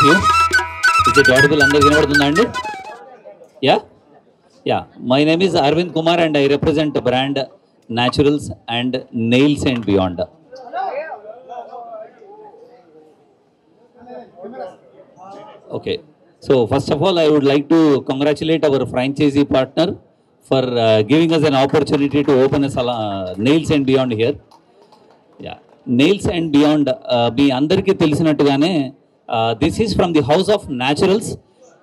of you. Is it audible? Under Vinod? Yeah? Yeah. My name is Arvind Kumar and I represent the brand Naturals and Nails and Beyond. Okay. So first of all, I would like to congratulate our franchisee partner for giving us an opportunity to open a Nails and Beyond here. Yeah. Nails and Beyond, మీ అందరికీ తెలిసినట్టుగానే this is from the House of Naturals,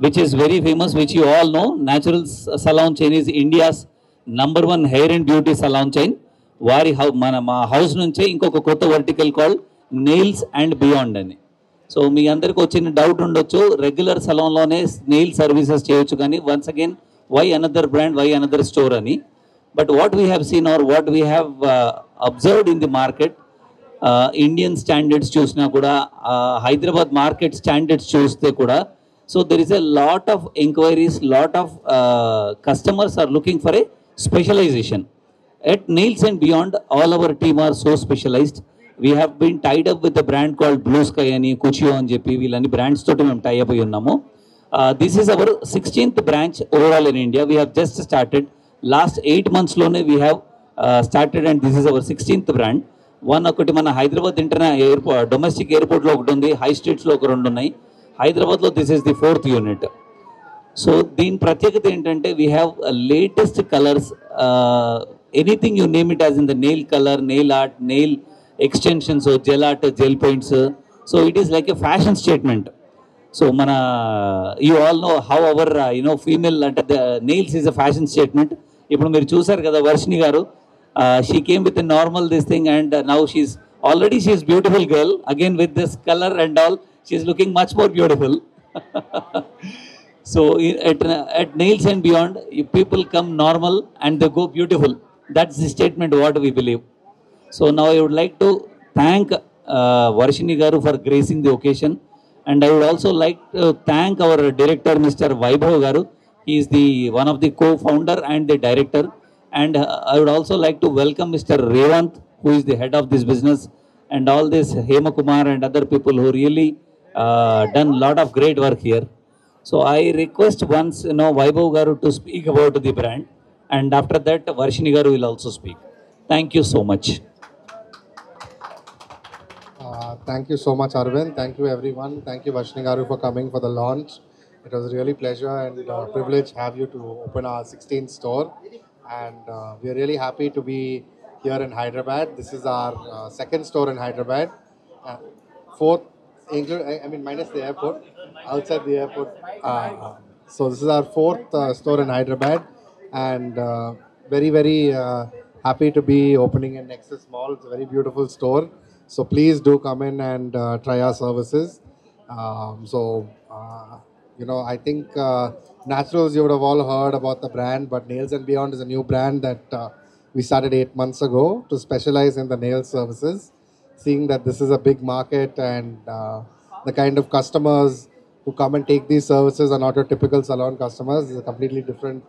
which is very famous, which you all know. Naturals salon chain is India's #1 hair and beauty salon chain. వారి మా house నుంచే ఇంకొక కొత్త vertical called nails and beyond అని. So మీ అందరికి వచ్చిన doubt ఉండొచ్చు, regular సలోన్లోనే nail services చేయొచ్చు కానీ once again why another brand, why another store అని. But what we have seen or what we have observed in the market, Indian standards చూసినా కూడా, Hyderabad market standards చూస్తే కూడా, so there is a lot of enquiries, lot of customers are looking for a specialization. At Nails and Beyond, all our team are so specialized. We have been tied up with a brand called Blue Sky ani, Kuchio అని చెప్పి వీళ్ళని brands తోటి మేము tie up అయి ఉన్నాము. This is our 16th branch overall in India. We have just started. Last 8 months లోనే we have started and this is our 16th brand. ఒకటి మన హైదరాబాద్ ఎయిర్పోర్ట్, డొమెస్టిక్ ఎయిర్పోర్ట్లో ఒకటి ఉంది, హై స్ట్రీట్స్లో ఒక 2 ఉన్నాయి. హైదరాబాద్లో this is the 4th unit. So దీని ప్రత్యేకత ఏంటంటే we have latest colours, anything you name it as in the nail colour, nail art, nail extensions, gel art, gel paints. So it is like a fashion statement. So మన you all know how our female అంటే the nails is a fashion statement. ఇప్పుడు మీరు చూసారు కదా వర్షిణి గారు, she came with a normal this thing and now she's beautiful girl again with this color and all. She's looking much more beautiful. So at Nails and Beyond, if people come normal and they go beautiful, that's the statement what we believe. So now I would like to thank Varshini garu for gracing the occasion, and I would also like to thank our director Mr. Vaibhav garu. He is the one of the co-founder and the director. And I would also like to welcome Mr. Revant, who is the head of this business, and all this Hema Kumar and other people who really done lot of great work here. So I request once Vaibhav garu to speak about the brand, and after that Varshini garu will also speak. Thank you so much. Thank you so much, Arvind. Thank you, everyone. Thank you, Varshini garu, for coming for the launch. It was really pleasure and privilege to have you to open our 16th store. And we are really happy to be here in Hyderabad. This is our second store in Hyderabad. Fourth, minus the airport, outside the airport. So this is our fourth store in Hyderabad, and very, very happy to be opening in Nexus Mall. It's a very beautiful store. So please do come in and try our services. I think Naturals, you would have all heard about the brand, but Nails and Beyond is a new brand that we started 8 months ago to specialize in the nail services, seeing that this is a big market and the kind of customers who come and take these services are not your typical salon customers. It's a completely different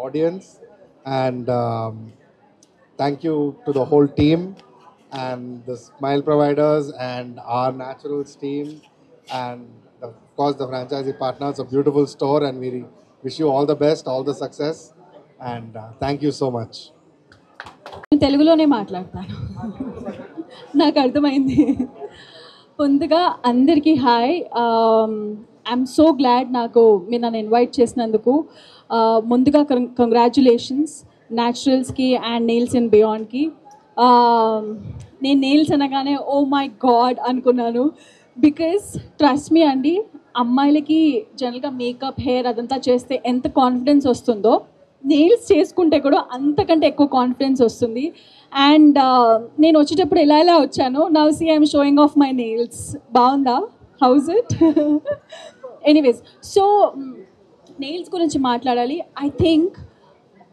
audience. And thank you to the whole team and the Smile Providers and our Naturals team and of course the franchisee partners. A beautiful store, and we wish you all the best, all the success, and thank you so much. తెలుగులోనే మాట్లాడతాను, నాకు అర్థమైంది. ముందుగా అందరికీ hi. I'm so glad నాకు మీరు నన్ను invite చేసినందుకు. ముందుగా కంగ్రాచ్యులేషన్స్ న్యాచురల్స్కి అండ్ నెయిల్స్ అండ్ బియాండ్కి. నేను నెయిల్స్ అనగానే ఓ మై గాడ్ అనుకున్నాను, బికాస్ ట్రస్ట్ మీ అండి, అమ్మాయిలకి జనరల్గా మేకప్, హెయిర్ అదంతా చేస్తే ఎంత కాన్ఫిడెన్స్ వస్తుందో, నెయిల్స్ చేసుకుంటే కూడా అంతకంటే ఎక్కువ కాన్ఫిడెన్స్ వస్తుంది. అండ్ నేను వచ్చేటప్పుడు ఎలా వచ్చాను, now see I'm showing off my nails. బాగుందా? How's it? Anyways, so nails గురించి మాట్లాడాలి. ఐ థింక్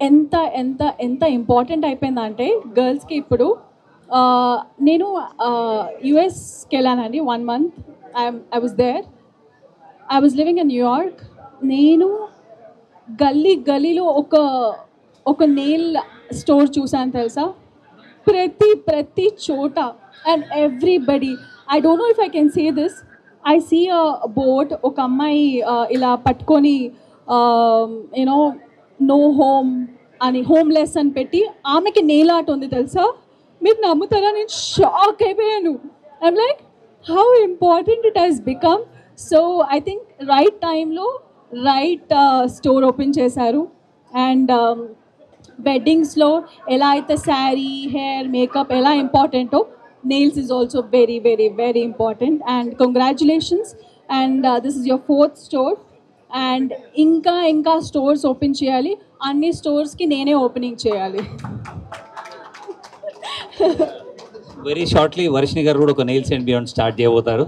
ఎంత ఎంత ఎంత ఇంపార్టెంట్ అయిపోయిందంటే గర్ల్స్కి ఇప్పుడు. నేను యుఎస్కి వెళ్ళానండి 1 month. I was there. I was living in New York. నేను గల్లీలో ఒక నెయిల్ స్టోర్ చూసాను తెలుసా, ప్రతి చోట. And everybody, I don't know if I can say this, I see board, ఒక అమ్మాయి ఇలా పట్టుకొని యూనో నో హోమ్ అని, హోమ్లెస్ అని పెట్టి ఆమెకి నెయిల్ ఆర్ట్ ఉంది తెలుసా. మీరు నమ్ముతారా, నేను షాక్ అయిపోయాను. I'm like how important it has become. So I think right టైంలో రైట్ స్టోర్ ఓపెన్ చేశారు. అండ్ వెడ్డింగ్స్లో ఎలా అయితే శారీ, హెయిర్, మేకప్ ఎలా ఇంపార్టెంటో, nails is also very, very, very important. And congratulations. And this is your 4th store. And ఇంకా stores open చేయాలి. అన్ని స్టోర్స్కి నేనే ఓపెనింగ్ చేయాలి. వెరీ షార్ట్లీ వర్షిణి గారు కూడా ఒక నెయిల్స్ అండ్ బియాండ్ స్టార్ట్ చేయబోతారు.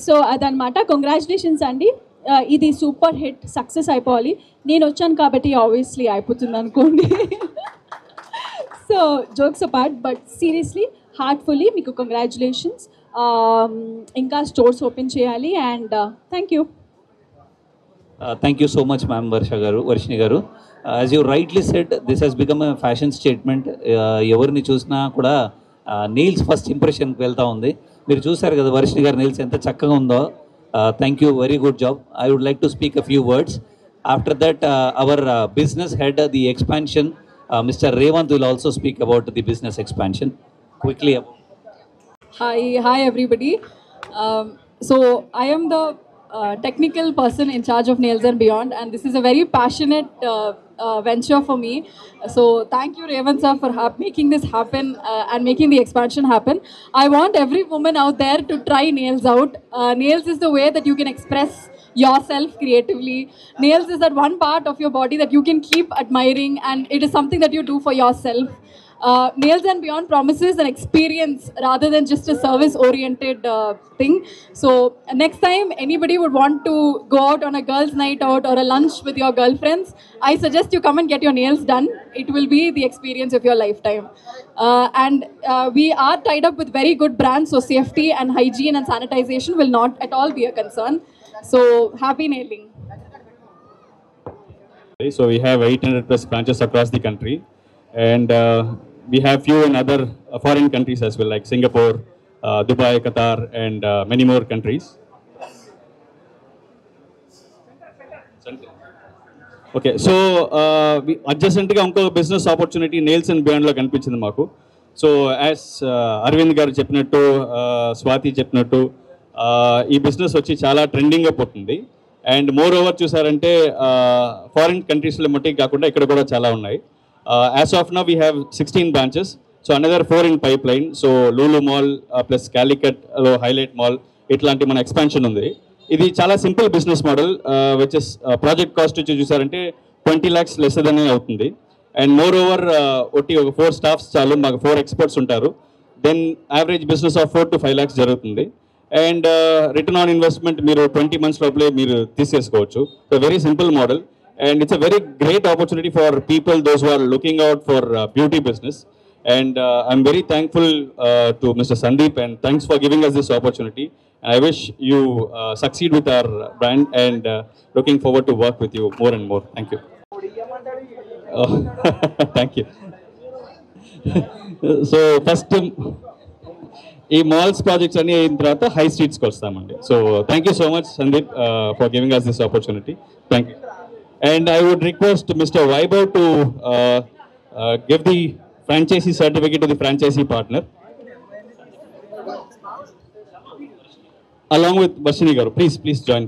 సో అదనమాట. కంగ్రాచులేషన్స్ అండి. ఇది సూపర్ హిట్ సక్సెస్ అయిపోవాలి. నేను వచ్చాను కాబట్టి ఆబ్వియస్లీ అయిపోతుంది అనుకోండి. So jokes apart, but seriously heartfully మీకు కంగ్రాచులేషన్స్. ఇంకా స్టోర్స్ ఓపెన్ చేయాలి. And thank you. Thank you so much ma'am Varshini గారు. As you rightly said, this has become a fashion statement. ఎవరిని చూసినా కూడా నెయిల్స్ ఫస్ట్ ఇంప్రెషన్కి వెళ్తూ ఉంది. మీరు చూసారు కదా వర్షిణి గారు నెయిల్స్ ఎంత చక్కగా ఉందో. Thank you, very good job. I would like to speak a few words. After that our business head the expansion, Mr. Revant will also speak about the business expansion quickly. Hi everybody. So I am the technical person in charge of Nails and Beyond, and this is a very passionate venture for me. So thank you Revant sir for making this happen and making the expansion happen. I want every woman out there to try nails out. Nails is the way that you can express yourself creatively. Nails is that one part of your body that you can keep admiring, and it is something that you do for yourself. Nails and Beyond promises an experience rather than just a service oriented thing. So next time anybody would want to go out on a girls night out or a lunch with your girlfriends, I suggest you come and get your nails done. It will be the experience of your lifetime. And we are tied up with very good brands, so safety and hygiene and sanitization will not at all be a concern. So happy nailing. So we have 800 plus branches across the country, and we have few in other foreign countries as well, like Singapore, Dubai, Qatar, and many more countries. Okay, so we adjacent ga unko business opportunity nails and beyond lo kanipichindi maaku. So as Arvind garu cheppinattu, Swati cheppinattu, ఈ business వచ్చి చాలా ట్రెండింగ్గా పోతుంది. And moreover చూసారంటే foreign కంట్రీస్లో మట్టికి కాకుండా ఇక్కడ కూడా చాలా ఉన్నాయి. As of now we have 16 branches. So another 4 in pipeline. So Lulu mall plus క్యాలికట్లో హైలైట్ మాల్, ఇట్లాంటి మన ఎక్స్పాన్షన్ ఉంది. ఇది చాలా simple business model which is project cost వచ్చి చూసారంటే 20 lakhs లెస్ దనే అవుతుంది. అండ్ మోర్ ఓవర్ ఒకటి ఒక 4 స్టాఫ్స్ చాలు, మాకు 4 experts ఉంటారు. Then average business of 4 to 5 lakhs జరుగుతుంది. అండ్ రిటర్న్ ఆన్ ఇన్వెస్ట్మెంట్ మీరు 20 months లోపలే మీరు తీసేసుకోవచ్చు. So very simple model, and it's a very great opportunity for people those who are looking out for beauty business. And I'm very thankful to mister Sandeep, and thanks for giving us this opportunity. I wish you succeed with our brand, and looking forward to work with you more and more. Thank you. Thank you. So first ఈ malls projects అన్ని అయిన తర్వాత high స్ట్రీట్స్కి వస్తామండి. So thank you so much Sandeep for giving us this opportunity. Thank you. And I would request mister Vaibhav to give the franchisee certificate to the franchisee partner along with Varshini garu. Please join.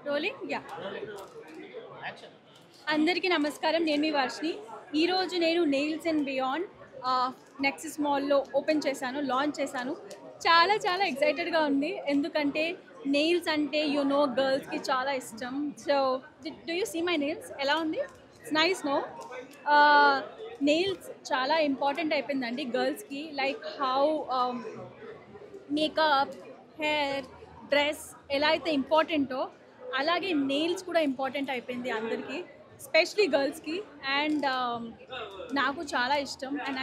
Rolling. Yeah, అందరికీ నమస్కారం. నేను మీ వర్షిని. ఈరోజు నేను nails and beyond Nexus మాల్లో open చేశాను, launch చేశాను. చాలా చాలా ఎక్సైటెడ్గా ఉంది, ఎందుకంటే నెయిల్స్ అంటే గర్ల్స్కి చాలా ఇష్టం. So do you see my nails ఎలా ఉంది? It's nice no. నెయిల్స్ చాలా ఇంపార్టెంట్ అయిపోయిందండి గర్ల్స్కి. Like how makeup, hair, dress ఎలా అయితే ఇంపార్టెంటో అలాగే నెయిల్స్ కూడా ఇంపార్టెంట్ అయిపోయింది అందరికీ, ఎస్పెషలీ గర్ల్స్కి. అండ్ నాకు చాలా ఇష్టం. అండ్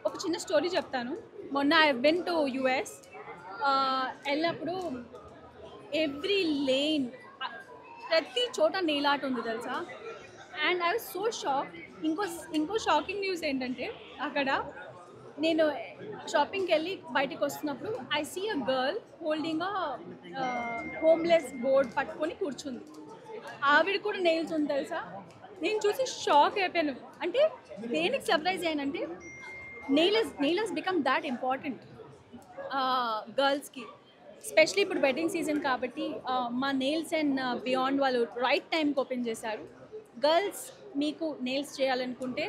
ఒక చిన్న స్టోరీ చెప్తాను. మొన్న ఐ వెన్ టు యుఎస్. వెళ్ళినప్పుడు ఎవ్రీ లేన్, ప్రతి చోట నెయిల్ ఆర్ట్ ఉంది తెలుసా. And I was so shock. ఇంకో షాకింగ్ న్యూస్ ఏంటంటే, అక్కడ నేను షాపింగ్కి వెళ్ళి బయటకు వస్తున్నప్పుడు I see a girl holding homeless board పట్టుకొని కూర్చుంది. ఆవిడ కూడా నెయిల్స్ ఉంది తెలుసా. నేను చూసి షాక్ అయిపోయాను. అంటే దేనికి సర్ప్రైజ్ అయ్యానంటే, nail has become that important గర్ల్స్కి. ఎస్పెషలీ ఇప్పుడు వెడ్డింగ్ సీజన్ కాబట్టి మా నెయిల్స్ అండ్ బియాండ్ వాళ్ళు రైట్ టైంకి ఓపెన్ చేశారు. గర్ల్స్ మీకు నెయిల్స్ చేయాలనుకుంటే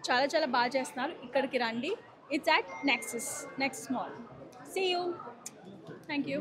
చాలా చాలా బాగా చేస్తున్నారు, ఇక్కడికి రండి. It's at Nexus Mall. See you. Thank you.